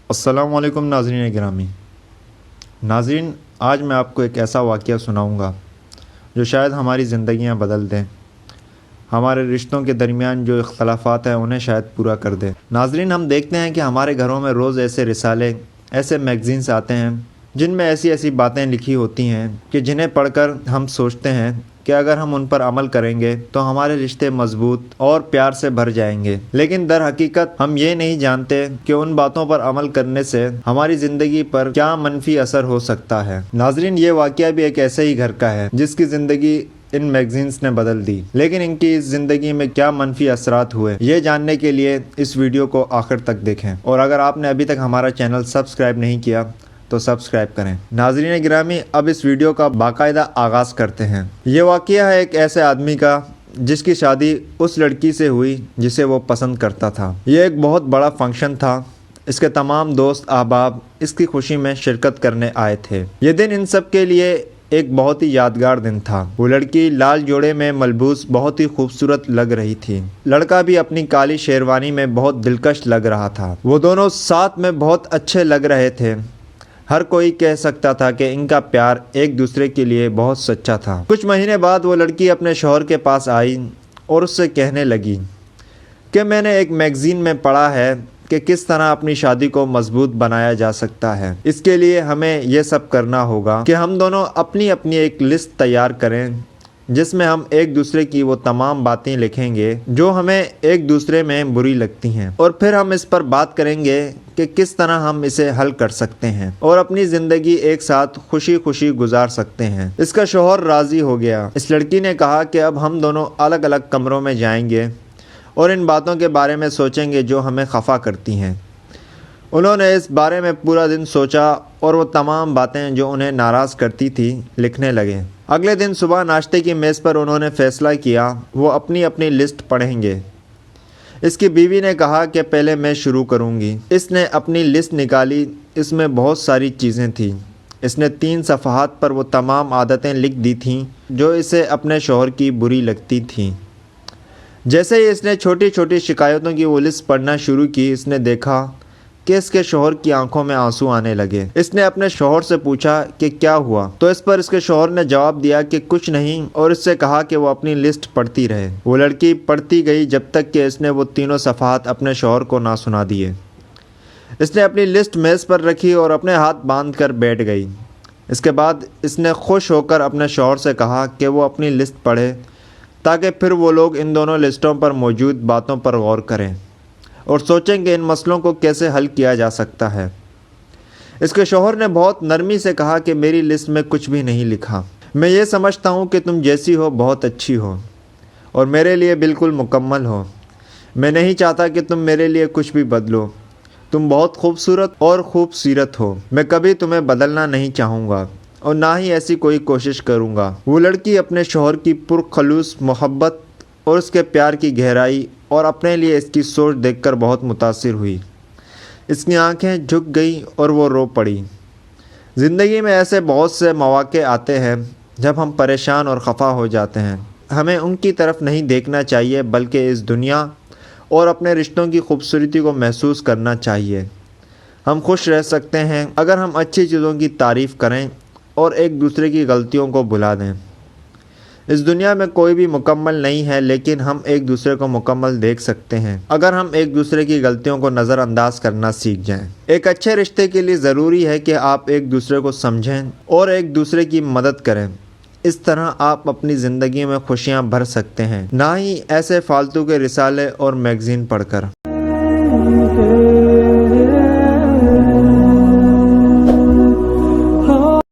अस्सलाम वालेकुम नाज़रीन गिरामी। नाज़रीन, आज मैं आपको एक ऐसा वाक़या सुनाऊंगा जो शायद हमारी ज़िंदगियां बदल दें, हमारे रिश्तों के दरमियान जो इख्तलाफात हैं उन्हें शायद पूरा कर दें। नाज़रीन, हम देखते हैं कि हमारे घरों में रोज़ ऐसे रिसाले, ऐसे मैगज़ीन्स आते हैं जिनमें ऐसी ऐसी बातें लिखी होती हैं कि जिन्हें पढ़कर हम सोचते हैं कि अगर हम उन पर अमल करेंगे तो हमारे रिश्ते मजबूत और प्यार से भर जाएंगे। लेकिन दर हकीकत हम ये नहीं जानते कि उन बातों पर अमल करने से हमारी ज़िंदगी पर क्या मनफी असर हो सकता है। नाज़रीन, ये वाक़या भी एक ऐसे ही घर का है जिसकी ज़िंदगी इन मैगज़ीन्स ने बदल दी। लेकिन इनकी इस ज़िंदगी में क्या मनफी असरात हुए, ये जानने के लिए इस वीडियो को आखिर तक देखें। और अगर आपने अभी तक हमारा चैनल सब्सक्राइब नहीं किया तो सब्सक्राइब करें। नाज़रीन गिरामी, अब इस वीडियो का बाकायदा आगाज़ करते हैं। ये वाक़या है एक ऐसे आदमी का जिसकी शादी उस लड़की से हुई जिसे वो पसंद करता था। ये एक बहुत बड़ा फंक्शन था। इसके तमाम दोस्त अहबाब इसकी खुशी में शिरकत करने आए थे। ये दिन इन सब के लिए एक बहुत ही यादगार दिन था। वो लड़की लाल जोड़े में मलबूस बहुत ही खूबसूरत लग रही थी। लड़का भी अपनी काली शेरवानी में बहुत दिलकश लग रहा था। वो दोनों साथ में बहुत अच्छे लग रहे थे। हर कोई कह सकता था कि इनका प्यार एक दूसरे के लिए बहुत सच्चा था। कुछ महीने बाद वो लड़की अपने शौहर के पास आई और उससे कहने लगी कि मैंने एक मैगज़ीन में पढ़ा है कि किस तरह अपनी शादी को मजबूत बनाया जा सकता है। इसके लिए हमें यह सब करना होगा कि हम दोनों अपनी अपनी एक लिस्ट तैयार करें जिसमें हम एक दूसरे की वो तमाम बातें लिखेंगे जो हमें एक दूसरे में बुरी लगती हैं, और फिर हम इस पर बात करेंगे कि किस तरह हम इसे हल कर सकते हैं और अपनी ज़िंदगी एक साथ खुशी खुशी गुजार सकते हैं। इसका शौहर राज़ी हो गया। इस लड़की ने कहा कि अब हम दोनों अलग अलग कमरों में जाएंगे और इन बातों के बारे में सोचेंगे जो हमें खफा करती हैं। उन्होंने इस बारे में पूरा दिन सोचा और वो तमाम बातें जो उन्हें नाराज़ करती थी लिखने लगे। अगले दिन सुबह नाश्ते की मेज़ पर उन्होंने फ़ैसला किया वो अपनी अपनी लिस्ट पढ़ेंगे। इसकी बीवी ने कहा कि पहले मैं शुरू करूंगी। इसने अपनी लिस्ट निकाली। इसमें बहुत सारी चीज़ें थीं। इसने 3 सफ़हात पर वो तमाम आदतें लिख दी थीं जो इसे अपने शौहर की बुरी लगती थीं। जैसे ही इसने छोटी छोटी शिकायतों की वो लिस्ट पढ़ना शुरू की, इसने देखा कि इसके शौहर की आंखों में आंसू आने लगे। इसने अपने शौहर से पूछा कि क्या हुआ, तो इस पर इसके शौहर ने जवाब दिया कि कुछ नहीं, और इससे कहा कि वो अपनी लिस्ट पढ़ती रहे। वो लड़की पढ़ती गई जब तक कि इसने वो तीनों सफ़हात अपने शौहर को ना सुना दिए। इसने अपनी लिस्ट मेज़ पर रखी और अपने हाथ बांध कर बैठ गई। इसके बाद इसने खुश होकर अपने शौहर से कहा कि वो अपनी लिस्ट पढ़े ताकि फिर वो लोग इन दोनों लिस्टों पर मौजूद बातों पर गौर करें और सोचें कि इन मसलों को कैसे हल किया जा सकता है। इसके शौहर ने बहुत नरमी से कहा कि मेरी लिस्ट में कुछ भी नहीं लिखा। मैं ये समझता हूँ कि तुम जैसी हो बहुत अच्छी हो और मेरे लिए बिल्कुल मुकम्मल हो। मैं नहीं चाहता कि तुम मेरे लिए कुछ भी बदलो। तुम बहुत खूबसूरत और खूबसीरत हो। मैं कभी तुम्हें बदलना नहीं चाहूँगा और ना ही ऐसी कोई कोशिश करूँगा। वो लड़की अपने शौहर की पुरखलूस मोहब्बत और उसके प्यार की गहराई और अपने लिए इसकी सोच देखकर बहुत मुतासिर हुई। इसकी आंखें झुक गईं और वो रो पड़ी। ज़िंदगी में ऐसे बहुत से मौक़े आते हैं जब हम परेशान और ख़फा हो जाते हैं। हमें उनकी तरफ नहीं देखना चाहिए बल्कि इस दुनिया और अपने रिश्तों की खूबसूरती को महसूस करना चाहिए। हम खुश रह सकते हैं अगर हम अच्छी चीज़ों की तारीफ़ करें और एक दूसरे की गलतियों को भुला दें। इस दुनिया में कोई भी मुकम्मल नहीं है, लेकिन हम एक दूसरे को मुकम्मल देख सकते हैं अगर हम एक दूसरे की गलतियों को नज़रअंदाज करना सीख जाएं। एक अच्छे रिश्ते के लिए ज़रूरी है कि आप एक दूसरे को समझें और एक दूसरे की मदद करें। इस तरह आप अपनी ज़िंदगी में खुशियाँ भर सकते हैं, ना ही ऐसे फालतू के रिसाले और मैगज़ीन पढ़कर।